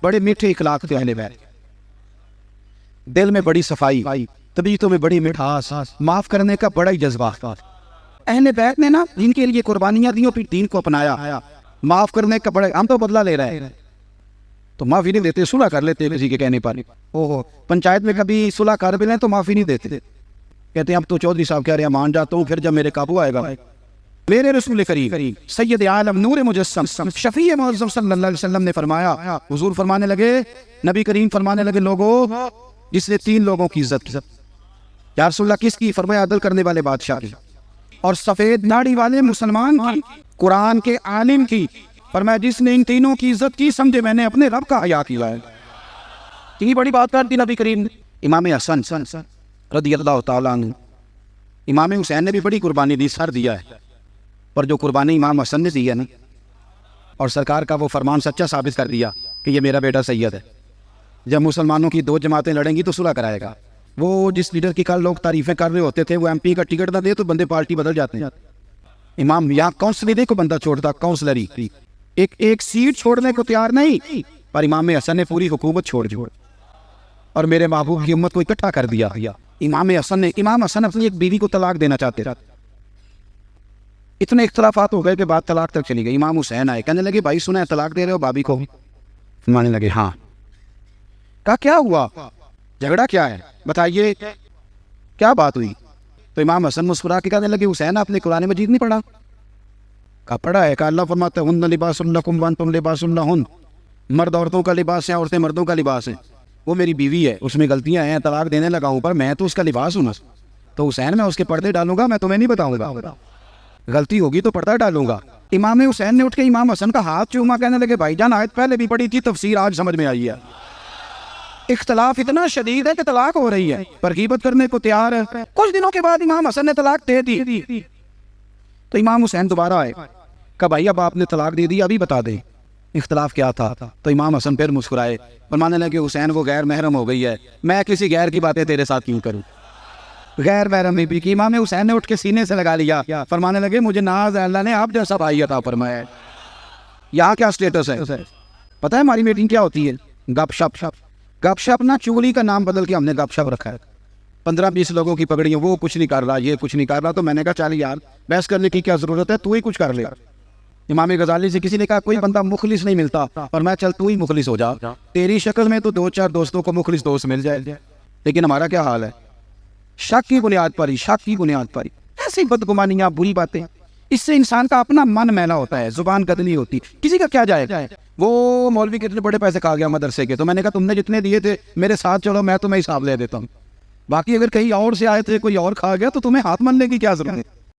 بڑے میٹھے اخلاق تھے اہل بیت، دل میں بڑی صفائی، طبیعتوں میں بڑی مٹھاس، معاف کرنے کا بڑا ہی جذبہ تھا۔ اہل بیت نے نا دین کے لیے قربانیاں دی اور پھر دین کو اپنایا، معاف کرنے کا بڑا، ہم تو بدلہ لے رہے ہیں تو معافی نہیں دیتے، صلح کر لیتے کسی کے کہنے پر۔ پنچایت میں کبھی صلح کر بھی لیں تو معافی نہیں دیتے، کہتے ہیں اب تو چودھری صاحب کہہ رہے ہیں مان جاتا ہوں، پھر جب میرے قابو آئے گا۔ میرے رسول کریم سید عالم نور مجسم شفیع معظم صلی اللہ علیہ وسلم نے فرمایا، حضور فرمانے لگے، نبی کریم فرمانے لگے، لوگوں جس نے 3 لوگوں کی عزت کی۔ یا رسول اللہ کس کی؟ فرمایا عدل کرنے والے بادشاہ کی، اور سفید داڑھی والے مسلمان کی، قرآن کے عالم کی۔ فرمایا جس نے ان تینوں کی عزت کی سمجھے میں نے اپنے رب کا حیا کیا ہے۔ اتنی بڑی بات کر دی نبی کریم نے۔ امام حسن رضی اللہ تعالیٰ عنہ، امام حسین نے بھی بڑی قربانی دی، سر دیا ہے، پر جو قربانی امام حسن نے دی ہے نا، اور سرکار کا وہ فرمان سچا ثابت کر دیا کہ یہ میرا بیٹا سید ہے۔ جب مسلمانوں کی 2 جماعتیں لڑیں گی تو صلح کرائے گا۔ وہ جس لیڈر کی کل لوگ تعریفیں کر رہے ہوتے تھے، وہ ایم پی کا ٹکٹ نہ دے تو بندے پارٹی بدل جاتے ہیں۔ امام یہاں کونسلر کو بندہ چھوڑتا، کونسلری ایک سیٹ چھوڑنے کو تیار نہیں، پر امام حسن نے پوری حکومت چھوڑ دی اور میرے محبوب کی امت کو اکٹھا کر دیا۔ امام حسن اپنی ایک بیوی کو طلاق دینا چاہتے تھے، اتنے اختلافات ہو گئے کہ بات طلاق تک چلی گئی۔ امام حسین آئے، کہنے لگے بھائی سنا ہے طلاق دے رہے ہو بھابی کو؟ ماننے لگے ہاں۔ کہا کیا ہوا، جھگڑا کیا ہے بتائیے، کیا بات ہوئی؟ تو امام حسن مسکرا کے کہنے لگے حسین آپ نے قرآن مجید نہیں پڑھا؟ کہا پڑھا ہے۔ کہا اللہ فرماتا ہے ہن لباس لکم وانتم لباس لہن، مرد عورتوں کا لباس ہے، عورتیں مردوں کا لباس ہیں۔ وہ میری بیوی ہے، اس میں غلطیاں ہیں، طلاق دینے لگا ہوں، پر میں تو اس کا لباس ہوں نا، تو حسین میں اس کے پردے ڈالوں گا، میں تمہیں نہیں بتاؤں گا، غلطی ہوگی تو پردہ ڈالوں گا۔ امام حسین نے اٹھ کے امام حسن کا ہاتھ چوما، کہنے لگے بھائی جان آیت پہلے بھی پڑھی تھی، تفسیر آج سمجھ میں آئی ہے۔ اختلاف اتنا شدید ہے کہ طلاق ہو رہی ہے، پر غیبت کرنے کو تیار ہے۔ کچھ دنوں کے بعد امام حسن نے طلاق دے دی، تو امام حسین دوبارہ آئے، کہا بھائی اب آپ نے طلاق دے دی، ابھی بتا دیں اختلاف کیا تھا؟ تو امام حسن پھر مسکرائے، فرمانے لگے حسین وہ غیر محرم ہو گئی ہے، میں کسی غیر کی باتیں تیرے ساتھ کیوں کروں؟ غیر محرم بھی کی۔ امام حسین نے اٹھ کے سینے سے لگا لیا، فرمانے لگے مجھے ناز ہے اللہ نے آپ جیسا بھائی عطا فرمایا ہے۔ یہاں کیا سٹیٹس ہے پتہ ہے؟ ہماری میٹنگ کیا ہوتی ہے؟ گپ شپ۔ گپ شپ نا چگلی کا نام بدل کے ہم نے گپ شپ رکھا ہے۔ 15-20 لوگوں کی پکڑیاں، وہ کچھ نہیں کر رہا، یہ کچھ نہیں کر رہا، تو میں نے کہا چل یار بحث کرنے کی کیا ضرورت ہے، تو ہی کچھ کر لے۔ امام غزالی سے کسی نے کہا کوئی بندہ مخلص نہیں ملتا، اور میں چل تو ہی مخلص ہو جا، تیری شکل میں تو 2-4 دوستوں کو مخلص دوست مل جائے۔ لیکن ہمارا کیا حال ہے؟ شک کی بنیاد پر ہی، شک کی بنیاد پر ہی ایسی بدگمانیاں، بری باتیں، اس سے انسان کا اپنا من میلا ہوتا ہے، زبان قتلی ہوتی۔ کسی کا کیا جائے؟ وہ مولوی کتنے بڑے پیسے کھا گیا مدرسے کے، تو میں نے کہا تم نے جتنے دیے تھے میرے ساتھ چلو، میں تمہیں حساب لے دیتا ہوں، باقی اگر کہیں اور سے آئے تھے کوئی اور کھا گیا تو تمہیں ہاتھ ملنے کی کیا ضرورت ہے؟